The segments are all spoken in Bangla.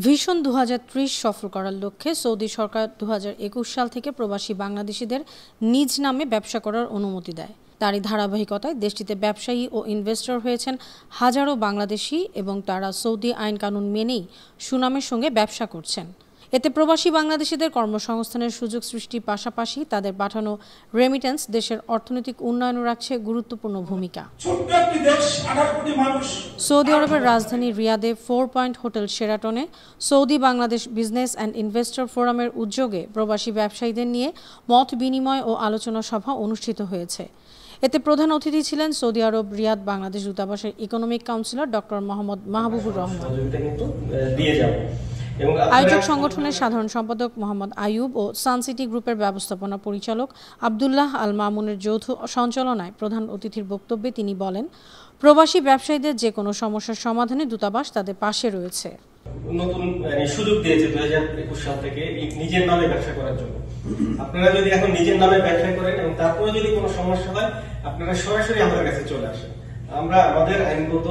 ভিশন 2030 সফল করার লক্ষ্যে সৌদি সরকার 2021 সাল থেকে প্রবাসী বাংলাদেশিদের নিজ নামে ব্যবসা করার অনুমতি দেয়। তারই ধারাবাহিকতায় দেশটিতে ব্যবসায়ী ও ইনভেস্টর হয়েছেন হাজারো বাংলাদেশি এবং তারা সৌদি আইন কানুন মেনেই সুনামের সঙ্গে ব্যবসা করছেন। এতে প্রবাসী বাংলাদেশিদের কর্মসংস্থানের সুযোগ সৃষ্টির পাশাপাশি তাদের পাঠানো রেমিটেন্স দেশের অর্থনৈতিক উন্নয়নে রাখছে গুরুত্বপূর্ণ ভূমিকা। সৌদি আরবের রাজধানী রিয়াদে 4 পয়েন্ট হোটেল শেরাটনে Saudi Bangladesh business and investor ফোরামের উদ্যোগে প্রবাসী ব্যবসায়ীদের নিয়ে মত বিনিময় ও আলোচনা সভা অনুষ্ঠিত হয়েছে। এতে প্রধান অতিথি ছিলেন সৌদি আরব রিয়াদ বাংলাদেশ দূতাবাসের economic councillor doctor Mohammad Mahbubur Rahman. আয়োজক সংগঠনের সাধারণ সম্পাদক মোহাম্মদ আয়ুব ও সানসিটি গ্রুপের ব্যবস্থাপনা পরিচালক আব্দুল্লাহ আল মামুনের যৌথ সঞ্চালনায় প্রধান অতিথির বক্তব্যে তিনি বলেন, প্রবাসী ব্যবসায়ীদের যে কোনো সমস্যার সমাধানে দূতাবাস তাদের পাশে রয়েছে। নতুন সুযোগ দিয়েছে 2021 সাল থেকে নিজের নামে ব্যবসা করার জন্য। আপনারা যদি এখন নিজের নামে ব্যবসা করেন এবং তারপরে যদি কোনো সমস্যা হয় আপনারা সরাসরি আমাদের কাছে চলে আসেন। আমরা আমাদের আইনগত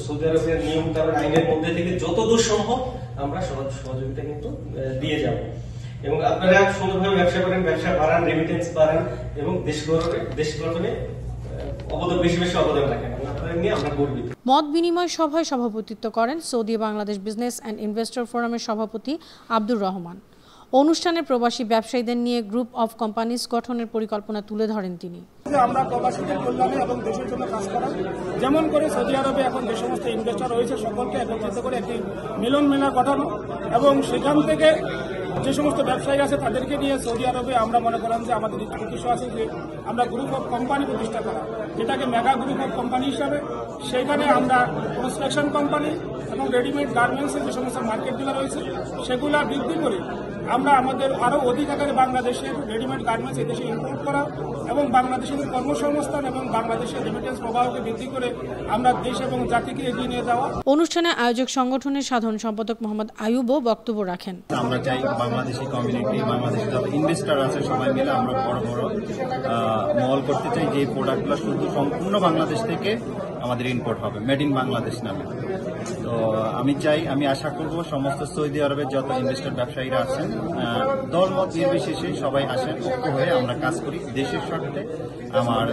সৌদি আরবের নিয়ম কানুন আইনের মধ্যে থেকে যতদূর সম্ভব আমরা সহযোগিতা কিন্তু দিয়ে যাব এবং আপনারা সুন্দরভাবে ব্যবসা করেন, ব্যবসা বাড়ান, রেমিটেন্স বাড়ান এবং দেশ গঠনে বেশি অবদান রাখেন। আপনাদের নিয়ে আমরা গর্বিত। মত বিনিময় সভায় সভাপতিত্ব করেন Saudi Bangladesh business and investor ফোরামের সভাপতি আব্দুর রহমান। অনুষ্ঠানে প্রবাসী ব্যবসায়ীদের নিয়ে গ্রুপ অফ কোম্পানিজ গঠনের পরিকল্পনা তুলে ধরেন তিনি। আমরা প্রবাসীদের কল্যাণে এবং দেশের জন্য কাজ করা, যেমন করে সৌদি আরবে এখন যে সমস্ত ইনভেস্টর রয়েছে সকলকে একত্রিত করে একটি মিলন মেলা গঠানো এবং সেখান থেকে যে সমস্ত ব্যবসায়ী আছে তাদেরকে নিয়ে সৌদি আরবে আমরা মনে করেন যে আমাদের উদ্দেশ্য আছে যে আমরা গ্রুপ অফ কোম্পানি প্রতিষ্ঠা করা, যেটাকে মেগা গ্রুপ অফ কোম্পানি হিসাবে। সেখানে আমরা কনস্ট্রাকশন কোম্পানি এবং রেডিমেড গার্মেন্টসের যে সমস্ত মার্কেটগুলো রয়েছে সেগুলো বৃদ্ধি করে আমরা আমাদের আরও অধিক আকারে বাংলাদেশের রেডিমেড গার্মেন্টস এদেশে ইম্পোর্ট করা এবং বাংলাদেশের কর্মসংস্থান এবং বাংলাদেশের রেমিটেন্স প্রবাহকে বৃদ্ধি করে আমরা দেশ এবং জাতিকে এগিয়ে নিয়ে যাওয়া। অনুষ্ঠানে আয়োজক সংগঠনের সাধারণ সম্পাদক মোহাম্মদ আয়ুবও বক্তব্য রাখেন। আমরা চাই বাংলাদেশি কমিউনিটি, বাংলাদেশি যত ইনভেস্টর আছে সবাই মিলে আমরা বড় বড় মল করতে চাই, যে প্রোডাক্টগুলো শুধু সম্পূর্ণ বাংলাদেশ থেকে আমাদের ইম্পোর্ট হবে, মেড ইন বাংলাদেশ নামে। তো আমি আশা করব সমস্ত সৌদি আরবের যত ইনভেস্টর ব্যবসায়ীরা আছেন দলমত নির্বিশেষে সবাই আসেন, ঐক্য হয়ে আমরা কাজ করি দেশের স্বার্থে, আমার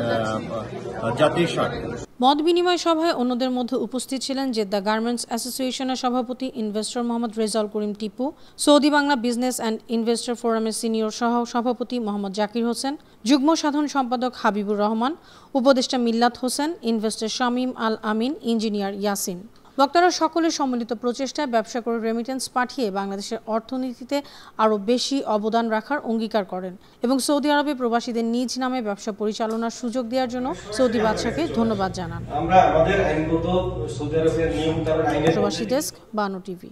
জাতির স্বার্থে। মত বিনিময় সভায় অন্যদের মধ্যে উপস্থিত ছিলেন জেদ্দা গার্মেন্টস অ্যাসোসিয়েশনের সভাপতি investor Mohammad Rezaul Karim Tipu, Saudi Bangla business and investor ফোরামের সিনিয়র সহ সভাপতি মোহাম্মদ জাকির হোসেন, যুগ্ম সাধারণ সম্পাদক হাবিবুর রহমান, উপদেষ্টা মিল্লাত হোসেন, ইনভেস্টর শামীম আল আমিন, ইঞ্জিনিয়ার ইয়াসিন। বক্তারা সকলের সম্মিলিত প্রচেষ্টায় ব্যবসা করে রেমিটেন্স পাঠিয়ে বাংলাদেশের অর্থনীতিতে আরও বেশি অবদান রাখার অঙ্গীকার করেন এবং সৌদি আরবে প্রবাসীদের নিজ নামে ব্যবসা পরিচালনার সুযোগ দেওয়ার জন্য সৌদি বাদশাকে ধন্যবাদ জানান। আমরা আমাদের আইনগত সৌদি আরবের নিয়ম কানুন আইনের প্রবাসী ডেস্ক, বানো টিভি।